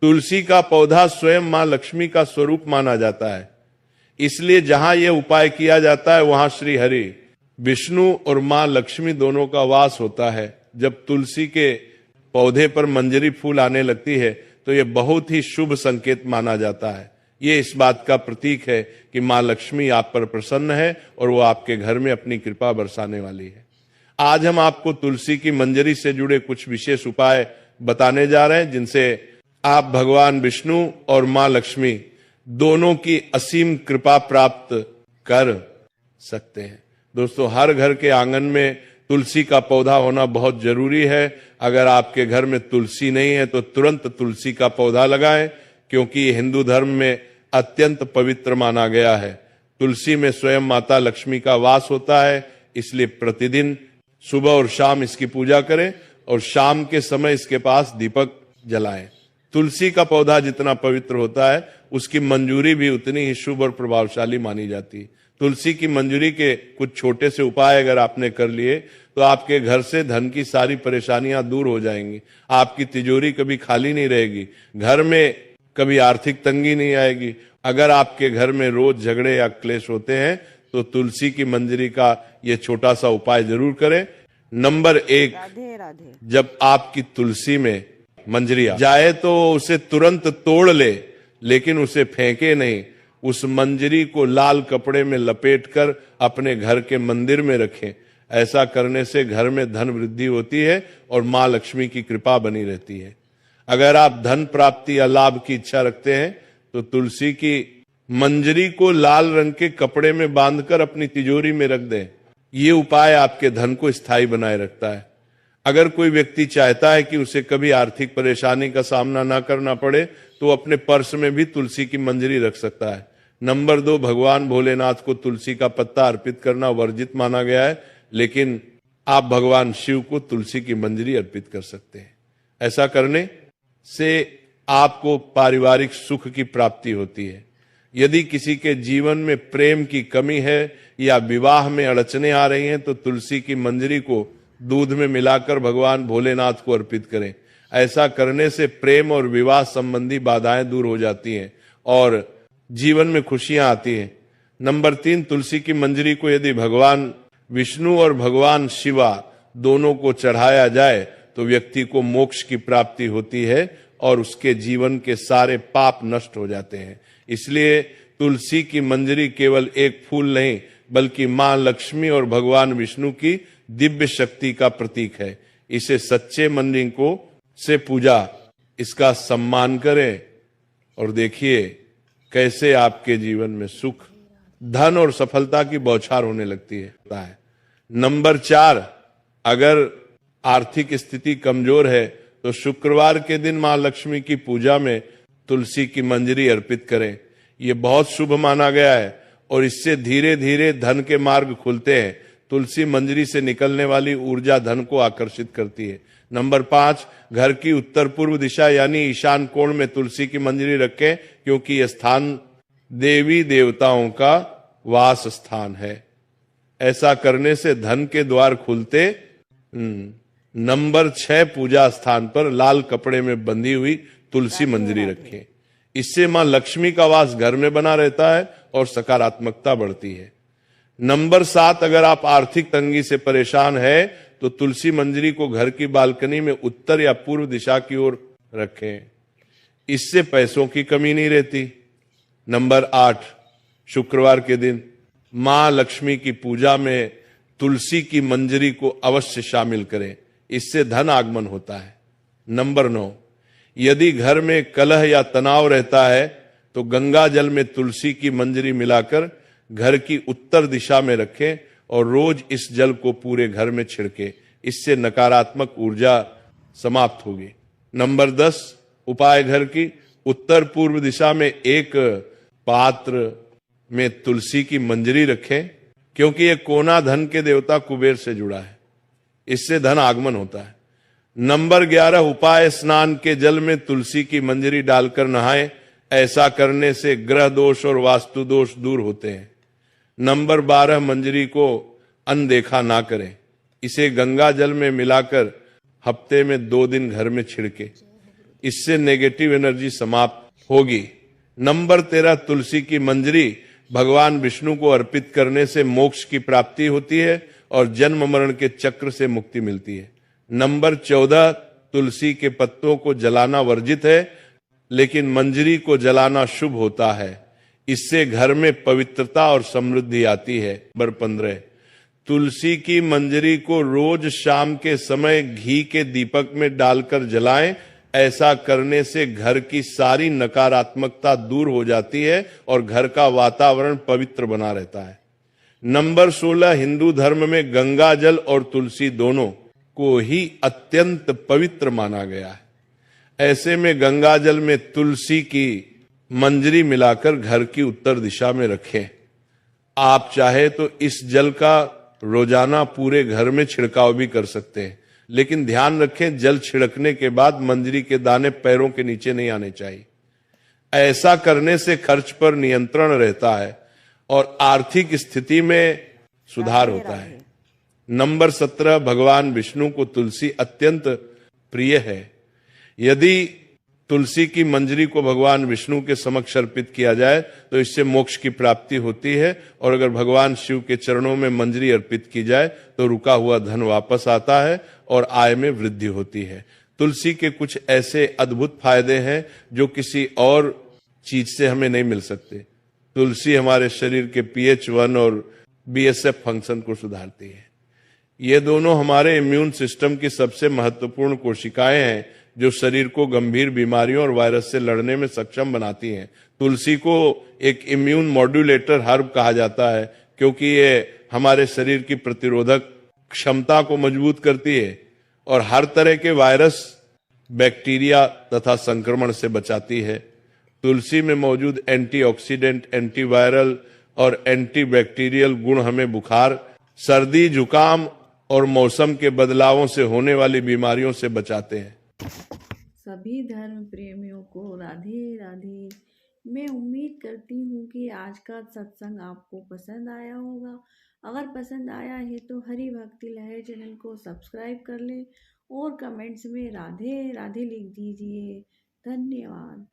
तुलसी का पौधा स्वयं मां लक्ष्मी का स्वरूप माना जाता है, इसलिए जहां यह उपाय किया जाता है वहां श्री हरि विष्णु और मां लक्ष्मी दोनों का वास होता है। जब तुलसी के पौधे पर मंजरी फूल आने लगती है तो यह बहुत ही शुभ संकेत माना जाता है। ये इस बात का प्रतीक है कि मां लक्ष्मी आप पर प्रसन्न है और वो आपके घर में अपनी कृपा बरसाने वाली है। आज हम आपको तुलसी की मंजरी से जुड़े कुछ विशेष उपाय बताने जा रहे हैं, जिनसे आप भगवान विष्णु और मां लक्ष्मी दोनों की असीम कृपा प्राप्त कर सकते हैं। दोस्तों, हर घर के आंगन में तुलसी का पौधा होना बहुत जरूरी है। अगर आपके घर में तुलसी नहीं है तो तुरंत तुलसी का पौधा लगाएं, क्योंकि हिंदू धर्म में अत्यंत पवित्र माना गया है। तुलसी में स्वयं माता लक्ष्मी का वास होता है, इसलिए प्रतिदिन सुबह और शाम इसकी पूजा करें और शाम के समय इसके पास दीपक जलाएं। तुलसी का पौधा जितना पवित्र होता है उसकी मंजूरी भी उतनी ही शुभ और प्रभावशाली मानी जाती है। तुलसी की मंजूरी के कुछ छोटे से उपाय अगर आपने कर लिए तो आपके घर से धन की सारी परेशानियां दूर हो जाएंगी। आपकी तिजोरी कभी खाली नहीं रहेगी, घर में कभी आर्थिक तंगी नहीं आएगी। अगर आपके घर में रोज झगड़े या क्लेश होते हैं तो तुलसी की मंजरी का ये छोटा सा उपाय जरूर करें। नंबर 1, राधे राधे। जब आपकी तुलसी में मंजरी आ जाए तो उसे तुरंत तोड़ ले, लेकिन उसे फेंके नहीं। उस मंजरी को लाल कपड़े में लपेटकर अपने घर के मंदिर में रखें। ऐसा करने से घर में धन वृद्धि होती है और मां लक्ष्मी की कृपा बनी रहती है। अगर आप धन प्राप्ति या लाभ की इच्छा रखते हैं तो तुलसी की मंजरी को लाल रंग के कपड़े में बांधकर अपनी तिजोरी में रख दें। ये उपाय आपके धन को स्थायी बनाए रखता है। अगर कोई व्यक्ति चाहता है कि उसे कभी आर्थिक परेशानी का सामना ना करना पड़े तो अपने पर्स में भी तुलसी की मंजरी रख सकता है। नंबर 2, भगवान भोलेनाथ को तुलसी का पत्ता अर्पित करना वर्जित माना गया है, लेकिन आप भगवान शिव को तुलसी की मंजरी अर्पित कर सकते हैं। ऐसा करने से आपको पारिवारिक सुख की प्राप्ति होती है। यदि किसी के जीवन में प्रेम की कमी है या विवाह में अड़चने आ रही हैं तो तुलसी की मंजरी को दूध में मिलाकर भगवान भोलेनाथ को अर्पित करें। ऐसा करने से प्रेम और विवाह संबंधी बाधाएं दूर हो जाती हैं और जीवन में खुशियां आती हैं। नंबर 3, तुलसी की मंजरी को यदि भगवान विष्णु और भगवान शिवा दोनों को चढ़ाया जाए तो व्यक्ति को मोक्ष की प्राप्ति होती है और उसके जीवन के सारे पाप नष्ट हो जाते हैं। इसलिए तुलसी की मंजरी केवल एक फूल नहीं बल्कि मां लक्ष्मी और भगवान विष्णु की दिव्य शक्ति का प्रतीक है। इसे सच्चे मन को से पूजा, इसका सम्मान करें और देखिए कैसे आपके जीवन में सुख, धन और सफलता की बौछार होने लगती है। नंबर 4, अगर आर्थिक स्थिति कमजोर है तो शुक्रवार के दिन मां लक्ष्मी की पूजा में तुलसी की मंजरी अर्पित करें। यह बहुत शुभ माना गया है और इससे धीरे धीरे धन के मार्ग खुलते हैं। तुलसी मंजरी से निकलने वाली ऊर्जा धन को आकर्षित करती है। नंबर 5, घर की उत्तर पूर्व दिशा यानी ईशान कोण में तुलसी की मंजरी रखें, क्योंकि यह स्थान देवी देवताओं का वास स्थान है। ऐसा करने से धन के द्वार खुलते। नंबर 6, पूजा स्थान पर लाल कपड़े में बंधी हुई तुलसी मंजरी रखें। इससे मां लक्ष्मी का वास घर में बना रहता है और सकारात्मकता बढ़ती है। नंबर 7, अगर आप आर्थिक तंगी से परेशान है तो तुलसी मंजरी को घर की बालकनी में उत्तर या पूर्व दिशा की ओर रखें। इससे पैसों की कमी नहीं रहती। नंबर 8, शुक्रवार के दिन मां लक्ष्मी की पूजा में तुलसी की मंजरी को अवश्य शामिल करें, इससे धन आगमन होता है। नंबर 9, यदि घर में कलह या तनाव रहता है तो गंगा जल में तुलसी की मंजरी मिलाकर घर की उत्तर दिशा में रखें और रोज इस जल को पूरे घर में छिड़के। इससे नकारात्मक ऊर्जा समाप्त होगी। नंबर 10, उपाय घर की उत्तर पूर्व दिशा में एक पात्र में तुलसी की मंजरी रखें, क्योंकि यह कोना धन के देवता कुबेर से जुड़ा है। इससे धन आगमन होता है। नंबर 11, उपाय स्नान के जल में तुलसी की मंजरी डालकर नहाएं। ऐसा करने से ग्रह दोष और वास्तु दोष दूर होते हैं। नंबर 12, मंजरी को अनदेखा ना करें। इसे गंगा जल में मिलाकर हफ्ते में 2 दिन घर में छिड़के। इससे नेगेटिव एनर्जी समाप्त होगी। नंबर 13, तुलसी की मंजरी भगवान विष्णु को अर्पित करने से मोक्ष की प्राप्ति होती है और जन्म मरण के चक्र से मुक्ति मिलती है। नंबर 14, तुलसी के पत्तों को जलाना वर्जित है, लेकिन मंजरी को जलाना शुभ होता है। इससे घर में पवित्रता और समृद्धि आती है। नंबर 15, तुलसी की मंजरी को रोज शाम के समय घी के दीपक में डालकर जलाएं। ऐसा करने से घर की सारी नकारात्मकता दूर हो जाती है और घर का वातावरण पवित्र बना रहता है। नंबर 16, हिंदू धर्म में गंगा जल और तुलसी दोनों को ही अत्यंत पवित्र माना गया है। ऐसे में गंगा जल में तुलसी की मंजरी मिलाकर घर की उत्तर दिशा में रखें। आप चाहे तो इस जल का रोजाना पूरे घर में छिड़काव भी कर सकते हैं, लेकिन ध्यान रखें जल छिड़कने के बाद मंजरी के दाने पैरों के नीचे नहीं आने चाहिए। ऐसा करने से खर्च पर नियंत्रण रहता है और आर्थिक स्थिति में सुधार होता है। नंबर 17, भगवान विष्णु को तुलसी अत्यंत प्रिय है। यदि तुलसी की मंजरी को भगवान विष्णु के समक्ष अर्पित किया जाए तो इससे मोक्ष की प्राप्ति होती है, और अगर भगवान शिव के चरणों में मंजरी अर्पित की जाए तो रुका हुआ धन वापस आता है और आय में वृद्धि होती है। तुलसी के कुछ ऐसे अद्भुत फायदे हैं जो किसी और चीज से हमें नहीं मिल सकते। तुलसी हमारे शरीर के pH1 और BSF फंक्शन को सुधारती है। ये दोनों हमारे इम्यून सिस्टम की सबसे महत्वपूर्ण कोशिकाएं हैं जो शरीर को गंभीर बीमारियों और वायरस से लड़ने में सक्षम बनाती हैं। तुलसी को एक इम्यून मॉड्यूलेटर हर्ब कहा जाता है क्योंकि ये हमारे शरीर की प्रतिरोधक क्षमता को मजबूत करती है और हर तरह के वायरस, बैक्टीरिया तथा संक्रमण से बचाती है। तुलसी में मौजूद एंटीऑक्सीडेंट, एंटीवायरल और एंटीबैक्टीरियल गुण हमें बुखार, सर्दी, जुकाम और मौसम के बदलावों से होने वाली बीमारियों से बचाते हैं। सभी धर्म प्रेमियों को राधे राधे। मैं उम्मीद करती हूँ कि आज का सत्संग आपको पसंद आया होगा। अगर पसंद आया है तो हरि भक्ति लहर चैनल को सब्सक्राइब कर लें और कमेंट्स में राधे राधे लिख दीजिए। धन्यवाद।